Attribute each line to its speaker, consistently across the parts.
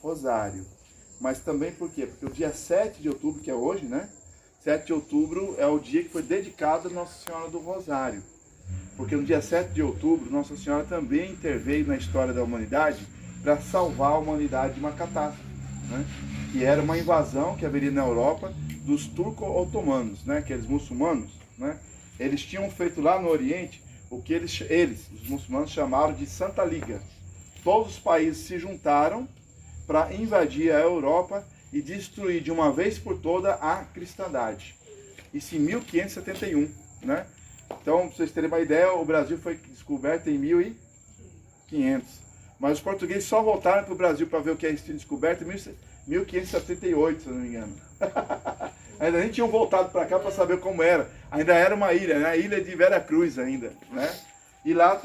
Speaker 1: Rosário. Mas também por quê? Porque o dia 7 de outubro, que é hoje, né? 7 de outubro é o dia que foi dedicado a Nossa Senhora do Rosário. Porque no dia 7 de outubro, Nossa Senhora também interveio na história da humanidade para salvar a humanidade de uma catástrofe, né? Que era uma invasão que haveria na Europa dos turco-otomanos, né? Aqueles muçulmanos, né? Eles tinham feito lá no Oriente o que eles, os muçulmanos, chamaram de Santa Liga. Todos os países se juntaram para invadir a Europa e destruir de uma vez por toda a cristandade. Isso em 1571, né? Então, para vocês terem uma ideia, o Brasil foi descoberto em 1500. Mas os portugueses só voltaram para o Brasil para ver o que é sido descoberto em 1578, se eu não me engano. Ainda nem tinham voltado para cá para saber como era. Ainda era uma ilha, né? A ilha de Vera Cruz ainda, né? E lá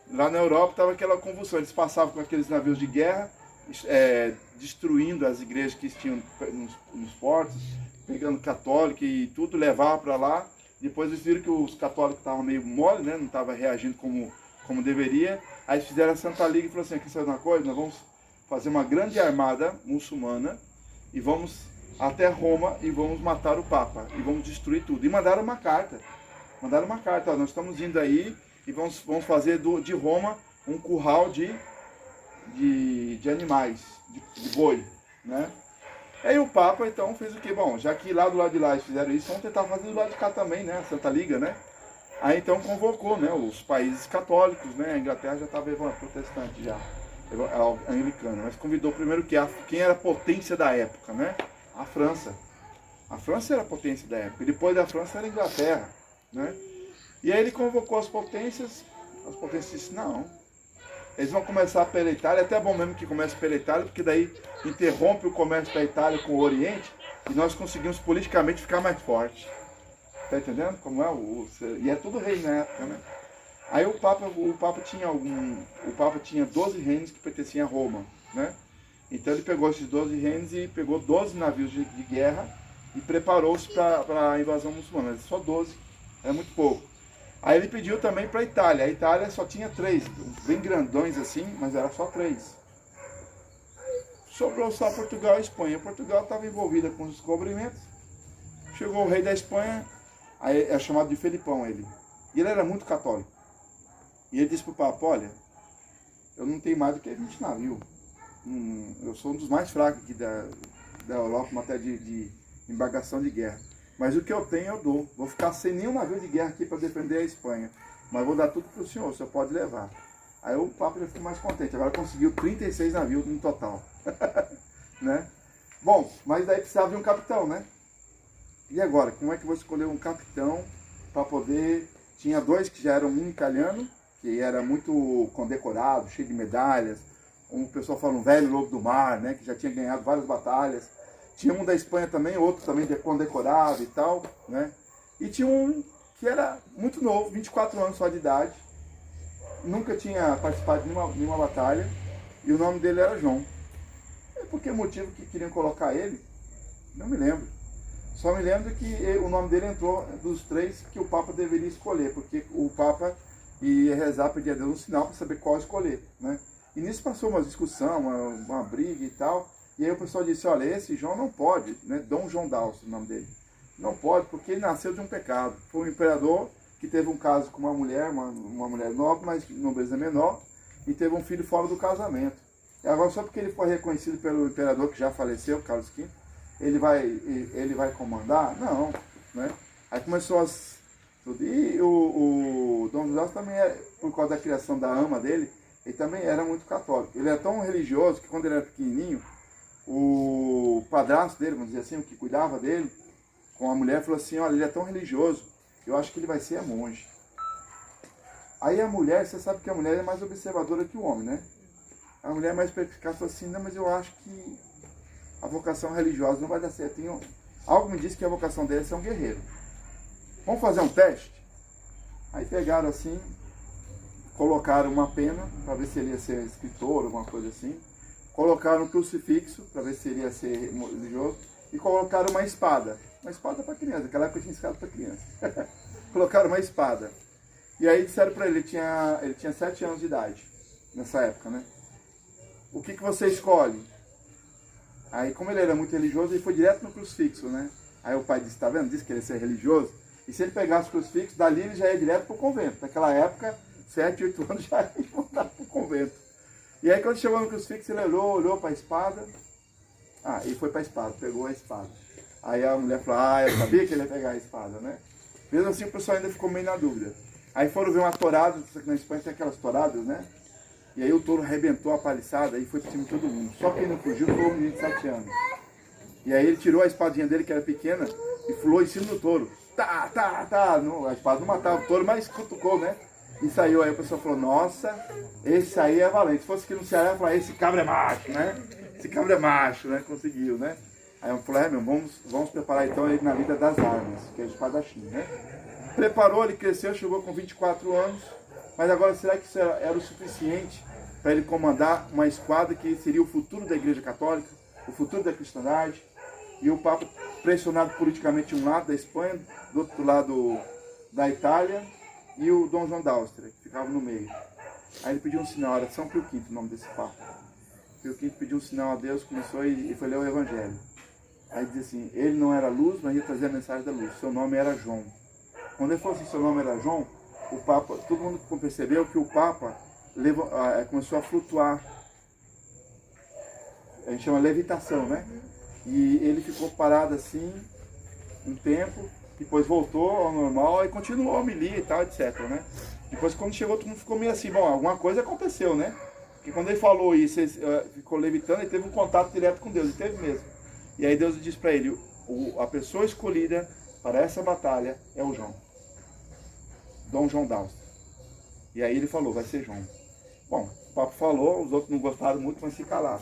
Speaker 1: na Europa estava aquela convulsão. Eles passavam com aqueles navios de guerra, destruindo as igrejas que tinham nos portos, pegando católico e tudo, levava para lá. Depois eles viram que os católicos estavam meio mole, né? Não estavam reagindo como deveria. Aí eles fizeram a Santa Liga e falaram assim: aqui sabe uma coisa? Nós vamos fazer uma grande armada muçulmana e vamos até Roma e vamos matar o Papa e vamos destruir tudo. E mandaram uma carta. Ó, nós estamos indo aí e vamos fazer de Roma um curral de animais, de boi, né? Aí o Papa então fez o quê? Bom, já que lá do lado de lá eles fizeram isso, vamos tentar fazer do lado de cá também, né? A Santa Liga, né? Aí então convocou, né, os países católicos, né? A Inglaterra já estava protestante já, anglicana, mas convidou primeiro quem era a potência da época, né? A França. A França era a potência da época, e depois da França era a Inglaterra, né? E aí ele convocou as potências disseram, não, eles vão começar pela Itália, até é bom mesmo que comece pela Itália, porque daí interrompe o comércio da Itália com o Oriente e nós conseguimos politicamente ficar mais forte. Tá entendendo como é? E é tudo rei na época, né? Aí o Papa tinha 12 reinos que pertenciam a Roma, né? Então ele pegou esses 12 reinos e pegou 12 navios de guerra e preparou-se para a invasão muçulmana. Só 12, é muito pouco. Aí ele pediu também para a Itália. A Itália só tinha 3, bem grandões assim, mas era só 3. Sobrou só Portugal e Espanha. Portugal estava envolvida com os descobrimentos. Chegou o rei da Espanha, aí é chamado de Felipão ele. E ele era muito católico. E ele disse para o Papa: olha, eu não tenho mais do que 20 navios. Eu sou um dos mais fracos aqui da Europa em matéria de embarcação de guerra. Mas o que eu tenho eu dou. Vou ficar sem nenhum navio de guerra aqui para defender a Espanha. Mas vou dar tudo para o senhor pode levar. Aí o Papa já ficou mais contente. Agora conseguiu 36 navios no total. Né? Bom, mas daí precisava de um capitão, né? E agora? Como é que eu vou escolher um capitão para poder... Tinha 2 que já eram um italiano, que era muito condecorado, cheio de medalhas. O pessoal fala um velho lobo do mar, né? Que já tinha ganhado várias batalhas. Tinha um da Espanha também, outro também condecorado e tal, né? E tinha um que era muito novo, 24 anos só de idade, nunca tinha participado de nenhuma batalha, e o nome dele era João. E por que motivo que queriam colocar ele? Não me lembro. Só me lembro que o nome dele entrou dos 3 que o Papa deveria escolher, porque o Papa ia rezar, pedir a Deus um sinal para saber qual escolher, né? E nisso passou uma discussão, uma briga e tal. E aí o pessoal disse: olha, esse João não pode, né? Dom João d'Austria, o nome dele. Não pode, porque ele nasceu de um pecado. Foi um imperador que teve um caso com uma mulher nobre, mas nobreza menor, e teve um filho fora do casamento. E agora, só porque ele foi reconhecido pelo imperador que já faleceu, Carlos V, ele vai comandar? Não, né? Aí começou tudo. E o Dom João também, por causa da criação da ama dele, ele também era muito católico. Ele é tão religioso que quando ele era pequenininho, o padrasto dele, vamos dizer assim, o que cuidava dele, com a mulher, falou assim: olha, ele é tão religioso, eu acho que ele vai ser monge. Aí a mulher, você sabe que a mulher é mais observadora que o homem, né? A mulher mais perspicaz falou assim: não, mas eu acho que a vocação religiosa não vai dar certo. Algo me disse que a vocação dele é ser um guerreiro. Vamos fazer um teste? Aí pegaram assim, colocaram uma pena, para ver se ele ia ser escritor, alguma coisa assim. Colocaram um crucifixo, para ver se ele ia ser religioso. E colocaram uma espada. Uma espada para criança, naquela época tinha espada para criança. Colocaram uma espada. E aí disseram para ele tinha 7 anos de idade, nessa época, né? O que você escolhe? Aí, como ele era muito religioso, ele foi direto no crucifixo, né? Aí o pai disse, tá vendo? Disse que ele ia ser religioso. E se ele pegasse o crucifixo, dali ele já ia direto pro convento. Naquela época, 7, 8 anos já ia voltar pro convento. E aí quando chegou no crucifixo, ele olhou para a espada. Ah, e foi para a espada, pegou a espada. Aí a mulher falou, eu sabia que ele ia pegar a espada, né? Mesmo assim o pessoal ainda ficou meio na dúvida. Aí foram ver uma tourada, na Espanha tem aquelas touradas, né? E aí o touro arrebentou a paliçada e foi para cima de todo mundo. Só quem não fugiu foi um menino de 7 anos. E aí ele tirou a espadinha dele, que era pequena, e pulou em cima do touro. A espada não matava o touro, mas cutucou, né? E saiu. Aí o pessoal falou, nossa, esse aí é valente. Se fosse aqui no Ceará, eu falava, esse cabra é macho, né? Esse cabra é macho, né? Conseguiu, né? Aí eu falei, vamos preparar então ele na vida das armas, que é o espadachim, né? Preparou, ele cresceu, chegou com 24 anos, mas agora será que isso era o suficiente para ele comandar uma esquadra que seria o futuro da Igreja Católica, o futuro da cristandade? E o Papa, pressionado politicamente de um lado da Espanha, do outro lado da Itália, e o Dom João da Áustria, que ficava no meio. Aí ele pediu um sinal, era São Pio V o nome desse Papa. Pio V pediu um sinal a Deus, começou e foi ler o Evangelho. Aí diz assim, ele não era luz, mas ia trazer a mensagem da luz. Seu nome era João. Quando ele falou assim, seu nome era João, o Papa, todo mundo percebeu que o Papa começou a flutuar. A gente chama levitação, né? E ele ficou parado assim um tempo, depois voltou ao normal e continuou a homilia e tal, etc, né? Depois quando chegou, todo mundo ficou meio assim, bom, alguma coisa aconteceu, né? Porque quando ele falou isso, ele ficou levitando, ele teve um contato direto com Deus, ele teve mesmo. E aí Deus disse para ele, a pessoa escolhida para essa batalha é o João. Dom João da Áustria. E aí ele falou, vai ser João. Bom, o Papa falou, os outros não gostaram muito, mas se calaram.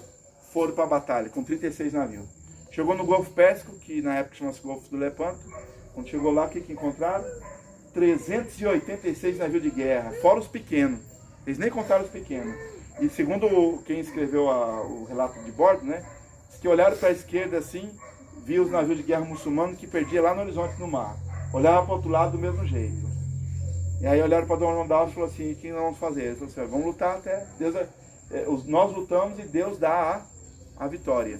Speaker 1: Foram para a batalha, com 36 navios. Chegou no Golfo Pérsico, que na época chama-se Golfo do Lepanto. Quando chegou lá, o que encontraram? 386 navios de guerra, fora os pequenos. Eles nem contaram os pequenos. E segundo quem escreveu o relato de bordo, né? Diz que olharam para a esquerda assim, viu os navios de guerra muçulmanos que perdia lá no horizonte no mar. Olhava para o outro lado do mesmo jeito. E aí olharam para Dom João da Áustria e falaram assim, o que nós vamos fazer? Ele falou assim, vamos lutar até Deus, nós lutamos e Deus dá a vitória.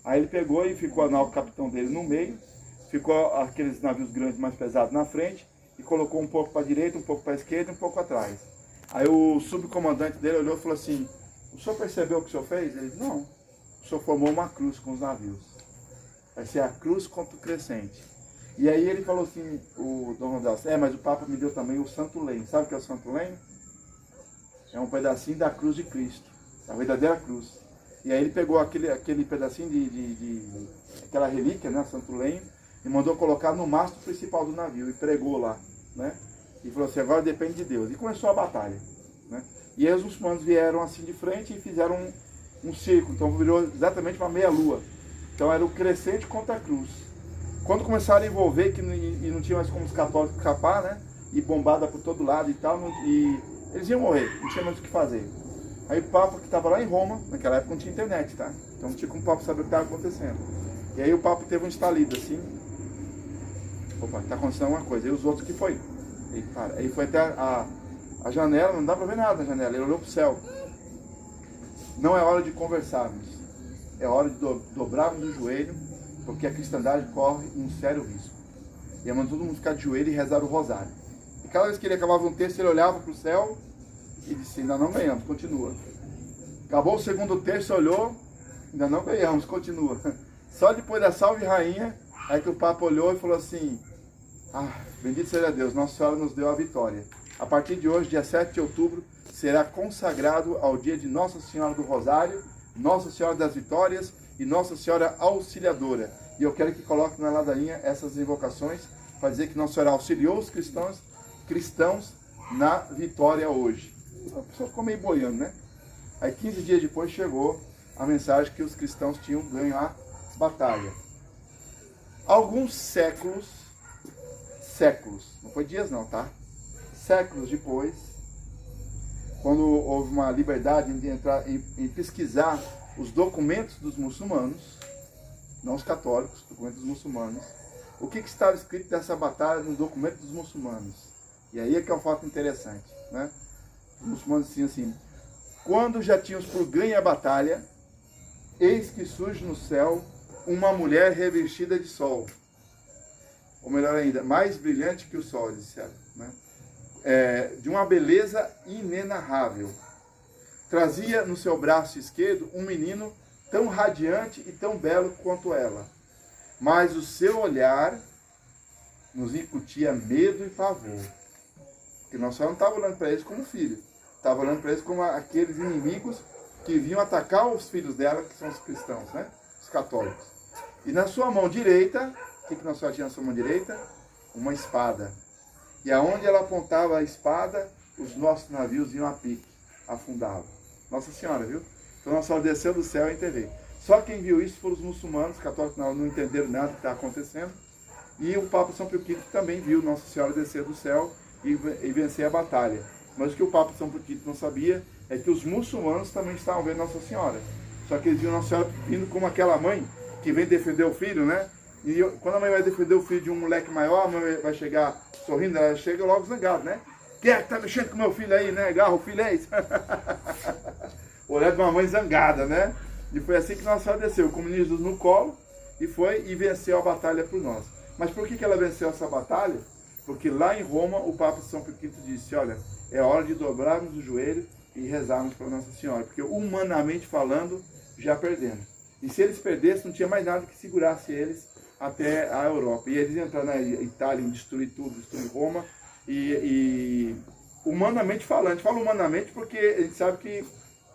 Speaker 1: Aí ele pegou e ficou o capitão dele no meio, ficou aqueles navios grandes mais pesados na frente e colocou um pouco para a direita, um pouco para a esquerda e um pouco atrás. Aí o subcomandante dele olhou e falou assim, o senhor percebeu o que o senhor fez? Ele disse, não, o senhor formou uma cruz com os navios. Vai ser a cruz contra o crescente. E aí ele falou assim, o Dom Rodolfo, mas o Papa me deu também o Santo Lenho. Sabe o que é o Santo Lenho? É um pedacinho da cruz de Cristo, a verdadeira cruz. E aí ele pegou aquele pedacinho aquela relíquia, né, Santo Lenho, e mandou colocar no mastro principal do navio, e pregou lá, né? E falou assim, agora depende de Deus. E começou a batalha, né? E aí os muçulmanos vieram assim de frente e fizeram um círculo, então virou exatamente uma meia-lua. Então era o crescente contra a cruz. Quando começaram a envolver, e não tinha mais como os católicos escapar, né? E bombada por todo lado e tal, e eles iam morrer, não tinha mais o que fazer. Aí o Papa, que estava lá em Roma, naquela época não tinha internet, tá? Então não tinha como o Papa saber o que estava acontecendo. E aí o Papa teve um estalido assim, opa, está acontecendo alguma coisa. E os outros, que foi? Aí foi até a janela, não dá para ver nada na janela, ele olhou para o céu. Não é hora de conversarmos, é hora de dobrarmos o joelho, porque a cristandade corre um sério risco. E aí mandou todo mundo ficar de joelho e rezar o rosário. E cada vez que ele acabava um texto, ele olhava para o céu e disse, ainda não ganhamos, continua. Acabou o segundo texto, olhou, ainda não ganhamos, continua. Só depois da salve rainha, aí que o Papa olhou e falou assim, bendito seja Deus, Nossa Senhora nos deu a vitória. A partir de hoje, dia 7 de outubro, será consagrado ao dia de Nossa Senhora do Rosário, Nossa Senhora das Vitórias e Nossa Senhora Auxiliadora. E eu quero que coloque na ladainha essas invocações para dizer que Nossa Senhora auxiliou os cristãos na vitória hoje. A pessoa ficou meio boiando, né? Aí 15 dias depois chegou a mensagem que os cristãos tinham ganho a batalha. Alguns séculos, não foi dias não, tá? Séculos depois, quando houve uma liberdade de entrar em pesquisar os documentos dos muçulmanos, não os católicos, documentos dos muçulmanos, o que estava escrito dessa batalha no documento dos muçulmanos? E aí é que é um fato interessante, né? Os muçulmanos diziam assim, quando já tínhamos por ganho a batalha, eis que surge no céu uma mulher revestida de sol. Ou melhor ainda, mais brilhante que o sol, eles disseram, né? De uma beleza inenarrável. Trazia no seu braço esquerdo um menino tão radiante e tão belo quanto ela. Mas o seu olhar nos incutia medo e pavor. Porque Nossa Senhora não estava olhando para eles como filho. Estava olhando para eles como aqueles inimigos que vinham atacar os filhos dela, que são os cristãos, né? Os católicos. E na sua mão direita, o que Nossa Senhora tinha na sua mão direita? Uma espada. E aonde ela apontava a espada, os nossos navios iam a pique, afundavam. Nossa Senhora, viu? Então Nossa Senhora desceu do céu em TV. Só quem viu isso foram os muçulmanos, os católicos não entenderam nada do que está acontecendo. E o Papa São Pio V também viu Nossa Senhora descer do céu e vencer a batalha. Mas o que o Papa São Pio V não sabia é que os muçulmanos também estavam vendo Nossa Senhora. Só que eles viram Nossa Senhora vindo como aquela mãe que vem defender o filho, né? E quando a mãe vai defender o filho de um moleque maior, a mãe vai chegar sorrindo, ela chega logo zangada, né? Quem é que tá mexendo com meu filho aí, né? Agarra o filho aí. O olhar de uma mãe zangada, né? E foi assim que Nossa Senhora desceu, com o menino Jesus no colo, e foi e venceu a batalha por nós. Mas por que ela venceu essa batalha? Porque lá em Roma, o Papa São Pio V disse, olha, é hora de dobrarmos o joelho e rezarmos para Nossa Senhora. Porque humanamente falando, já perdemos. E se eles perdessem, não tinha mais nada que segurasse eles até a Europa. E eles entraram na Itália, destruir tudo, destruir Roma. E humanamente falando, a gente fala humanamente porque a gente sabe que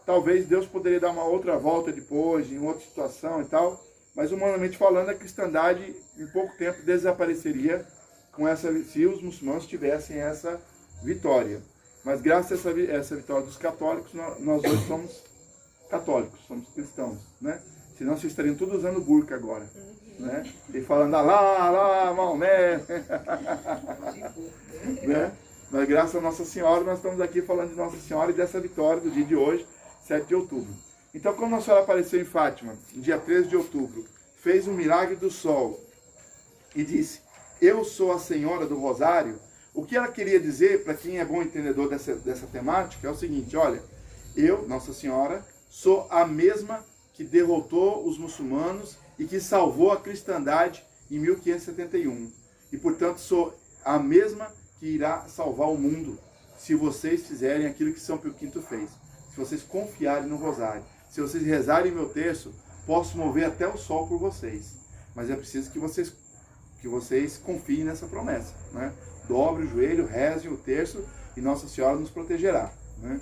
Speaker 1: talvez Deus poderia dar uma outra volta depois, em outra situação e tal. Mas humanamente falando, a cristandade em pouco tempo desapareceria com se os muçulmanos tivessem essa vitória. Mas graças a essa vitória dos católicos, nós hoje somos católicos, somos cristãos, né? Senão vocês estariam todos usando burca agora, né? E falando, lá, Maomé. Né? Mas graças a Nossa Senhora, nós estamos aqui falando de Nossa Senhora e dessa vitória do dia de hoje, 7 de outubro. Então, quando Nossa Senhora apareceu em Fátima, no dia 13 de outubro, fez um milagre do sol e disse, eu sou a Senhora do Rosário, o que ela queria dizer, para quem é bom entendedor dessa temática, é o seguinte, olha, eu, Nossa Senhora, sou a mesma que derrotou os muçulmanos e que salvou a cristandade em 1571. E, portanto, sou a mesma que irá salvar o mundo se vocês fizerem aquilo que São Pio V fez. Se vocês confiarem no rosário. Se vocês rezarem meu terço, posso mover até o sol por vocês. Mas é preciso que vocês confiem nessa promessa, né? Dobre o joelho, rezem o terço e Nossa Senhora nos protegerá, né?